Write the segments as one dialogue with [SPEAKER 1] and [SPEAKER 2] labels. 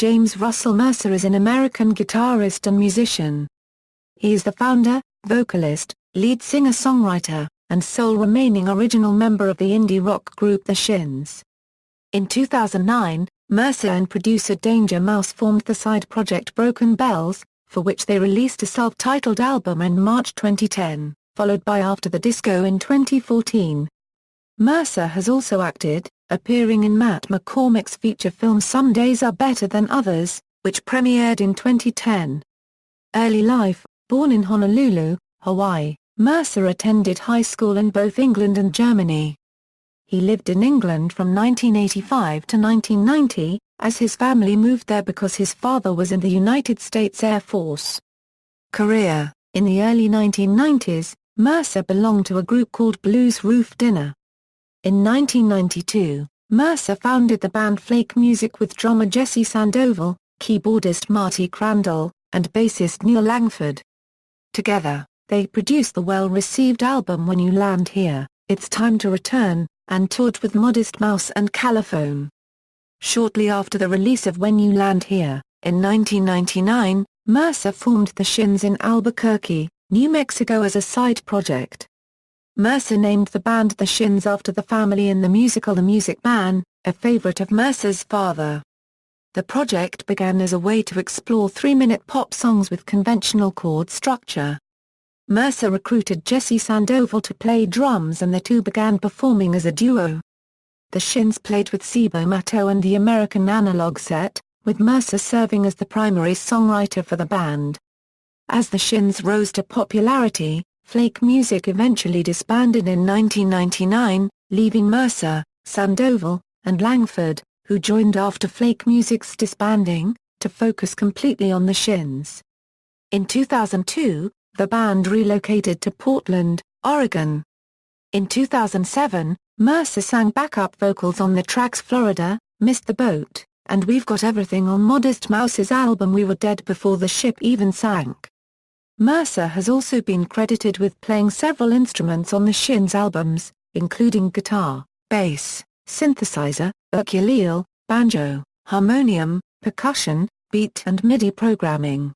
[SPEAKER 1] James Russell Mercer is an American guitarist and musician. He is the founder, vocalist, lead singer-songwriter, and sole remaining original member of the indie rock group The Shins. In 2009, Mercer and producer Danger Mouse formed the side project Broken Bells, for which they released a self-titled album in March 2010, followed by After the Disco in 2014. Mercer has also acted, appearing in Matt McCormick's feature film Some Days Are Better Than Others, which premiered in 2010. Early life: born in Honolulu, Hawaii, Mercer attended high school in both England and Germany. He lived in England from 1985 to 1990, as his family moved there because his father was in the United States Air Force. Career: in the early 1990s, Mercer belonged to a group called Blues Roof Dinner. In 1992, Mercer founded the band Flake Music with drummer Jesse Sandoval, keyboardist Marty Crandall, and bassist Neil Langford. Together, they produced the well-received album When You Land Here, It's Time to Return, and toured with Modest Mouse and Caliphone. Shortly after the release of When You Land Here, in 1999, Mercer formed The Shins in Albuquerque, New Mexico as a side project. Mercer named the band The Shins after the family in the musical The Music Man, a favorite of Mercer's father. The project began as a way to explore 3-minute pop songs with conventional chord structure. Mercer recruited Jesse Sandoval to play drums and the two began performing as a duo. The Shins played with Cibo Matto and the American Analog Set, with Mercer serving as the primary songwriter for the band. As the Shins rose to popularity, Flake Music eventually disbanded in 1999, leaving Mercer, Sandoval, and Langford, who joined after Flake Music's disbanding, to focus completely on the Shins. In 2002, the band relocated to Portland, Oregon. In 2007, Mercer sang backup vocals on the tracks Florida, Missed the Boat, and We've Got Everything on Modest Mouse's album We Were Dead Before the Ship Even Sank. Mercer has also been credited with playing several instruments on the Shins albums, including guitar, bass, synthesizer, ukulele, banjo, harmonium, percussion, beat and MIDI programming.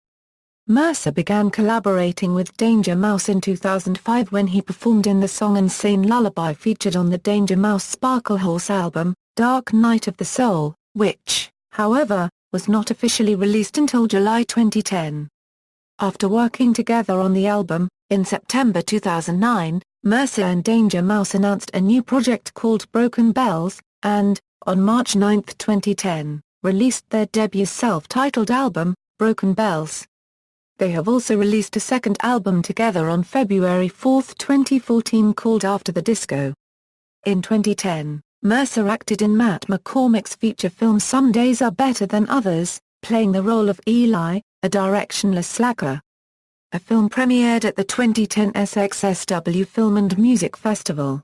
[SPEAKER 1] Mercer began collaborating with Danger Mouse in 2005 when he performed in the song Insane Lullaby featured on the Danger Mouse Sparklehorse album, Dark Night of the Soul, which, however, was not officially released until July 2010. After working together on the album, in September 2009, Mercer and Danger Mouse announced a new project called Broken Bells, and, on March 9, 2010, released their debut self-titled album, Broken Bells. They have also released a second album together on February 4, 2014 called After the Disco. In 2010, Mercer acted in Matt McCormick's feature film Some Days Are Better Than Others, playing the role of Eli, a directionless slacker. A film premiered at the 2010 SXSW Film and Music Festival.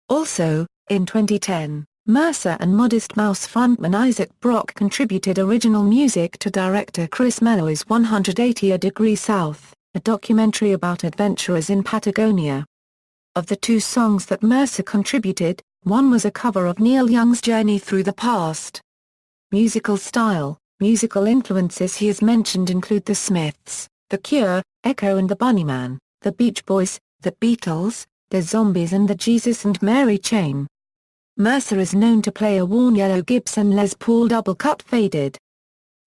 [SPEAKER 1] Also, in 2010, Mercer and Modest Mouse frontman Isaac Brock contributed original music to director Chris Melloy's 180 Degrees South, a documentary about adventurers in Patagonia. Of the two songs that Mercer contributed, one was a cover of Neil Young's Journey Through the Past. Musical style: musical influences he has mentioned include The Smiths, The Cure, Echo and the Bunnymen, The Beach Boys, The Beatles, The Zombies and the Jesus and Mary Chain. Mercer is known to play a worn yellow Gibson Les Paul double-cut faded.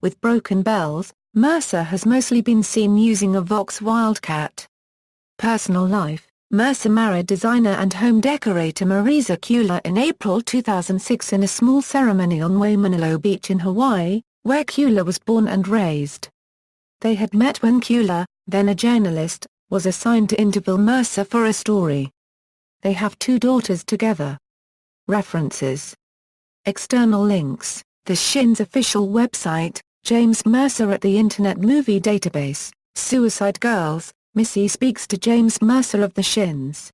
[SPEAKER 1] With Broken Bells, Mercer has mostly been seen using a Vox Wildcat. Personal life: Mercer married designer and home decorator Marisa Kula in April 2006 in a small ceremony on Waimanalo Beach in Hawaii, where Kula was born and raised. They had met when Kula, then a journalist, was assigned to interview Mercer for a story. They have 2 daughters together. References. External links: The Shins official website, James Mercer at the Internet Movie Database, Suicide Girls, Missy speaks to James Mercer of The Shins.